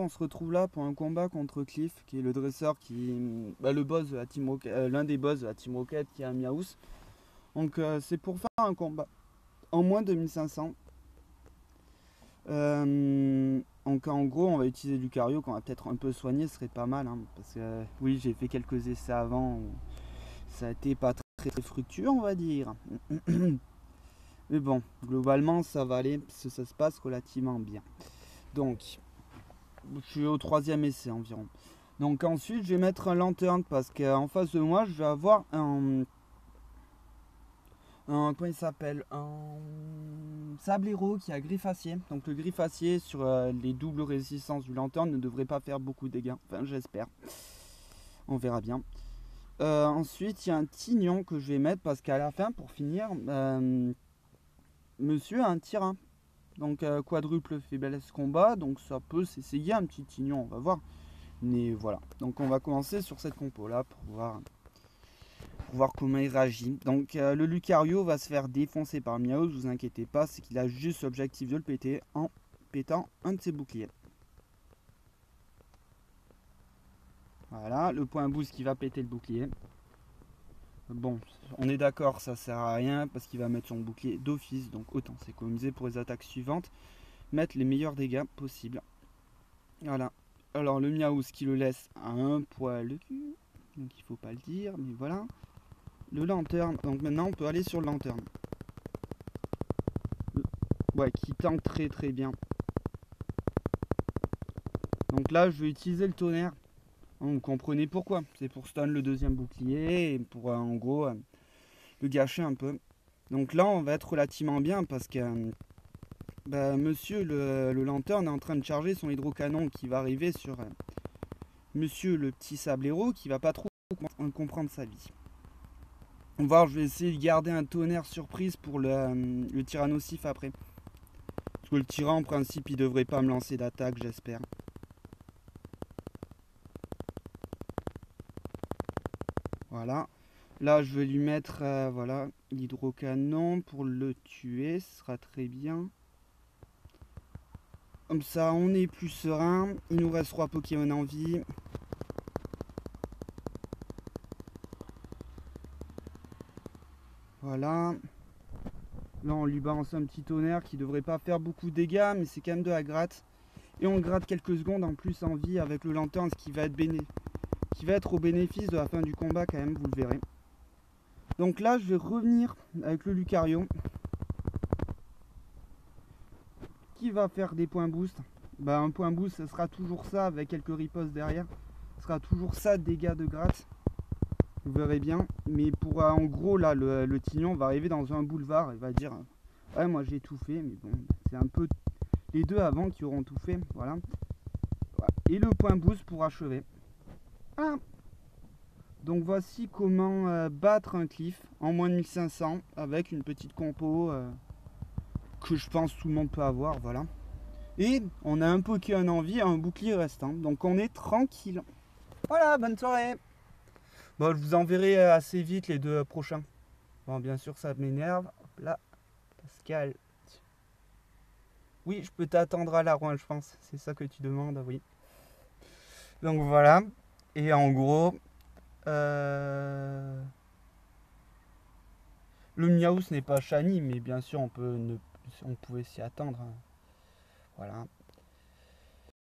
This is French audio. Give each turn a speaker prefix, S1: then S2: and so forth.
S1: on se retrouve là pour un combat contre Cliff, qui est le dresseur le boss de la Team Rocket, l'un des boss de la Team Rocket qui est un Miaus. Donc c'est pour faire un combat en moins de 1500. Donc en gros on va utiliser Lucario qu'on va peut-être un peu soigner, ce serait pas mal hein, parce que oui j'ai fait quelques essais avant où ça a été pas très fructueux on va dire. Mais bon globalement ça va aller parce que ça se passe relativement bien. Donc je suis au troisième essai environ. Donc ensuite je vais mettre un lanterne parce qu'en face de moi je vais avoir comment il s'appelle, un sablero qui a griffacier. Donc le griffacier sur les doubles résistances du lanterne ne devrait pas faire beaucoup de dégâts. Enfin j'espère. On verra bien. Ensuite il y a un tignon que je vais mettre parce qu'à la fin pour finir monsieur a un tyran. Donc quadruple faiblesse combat. Donc ça peut s'essayer un petit tignon, on va voir. Mais voilà. Donc on va commencer sur cette compo là pour voir comment il réagit. Donc le Lucario va se faire défoncer par Miaus, vous inquiétez pas, c'est qu'il a juste l'objectif de le péter en pétant un de ses boucliers. Voilà, le point boost qui va péter le bouclier. Bon, on est d'accord, ça sert à rien parce qu'il va mettre son bouclier d'office, donc autant s'économiser pour les attaques suivantes, mettre les meilleurs dégâts possibles. Voilà. Alors le Miaus qui le laisse à un poil le cul, donc il faut pas le dire, mais voilà. Le lanterne, donc maintenant on peut aller sur le lanterne. Ouais, qui tank très bien. Donc là je vais utiliser le tonnerre. Vous comprenez pourquoi. C'est pour stun le deuxième bouclier et pour en gros le gâcher un peu. Donc là on va être relativement bien parce que monsieur le lanterne est en train de charger son hydrocanon qui va arriver sur monsieur le petit sablero qui va pas trop comprendre sa vie. On va voir, je vais essayer de garder un tonnerre surprise pour le tyrannosif après. Parce que le tyran en principe il devrait pas me lancer d'attaque j'espère. Voilà. Là je vais lui mettre voilà, l'hydrocanon pour le tuer, ce sera très bien. Comme ça on est plus serein. Il nous reste 3 Pokémon en vie. Voilà. Là on lui balance un petit tonnerre qui devrait pas faire beaucoup de dégâts, mais c'est quand même de la gratte. Et on gratte quelques secondes en plus en vie avec le lanterne, ce qui va être au bénéfice de la fin du combat quand même, vous le verrez. Donc là je vais revenir avec le Lucario qui va faire des points boost. Un point boost ce sera toujours ça avec quelques ripostes derrière. Ce sera toujours ça de dégâts de gratte. Vous verrez bien. Mais pour en gros là le tignon va arriver dans un boulevard. Il va dire ouais moi j'ai tout fait. Mais bon c'est un peu les deux avant qui auront tout fait. Voilà. Et le point boost pour achever. Ah. Donc voici comment battre un Cliff en moins de 1500 avec une petite compo que je pense tout le monde peut avoir, voilà. Et on a un Pokémon en vie et un bouclier restant, donc on est tranquille. Voilà, bonne soirée. Bon, je vous enverrai assez vite les deux prochains. Bon, bien sûr ça m'énerve. Là, Pascal. Oui, je peux t'attendre à la Rouen, je pense. C'est ça que tu demandes, oui. Donc voilà. Et en gros... Le Miaus n'est pas shiny, mais bien sûr on pouvait s'y attendre. Voilà.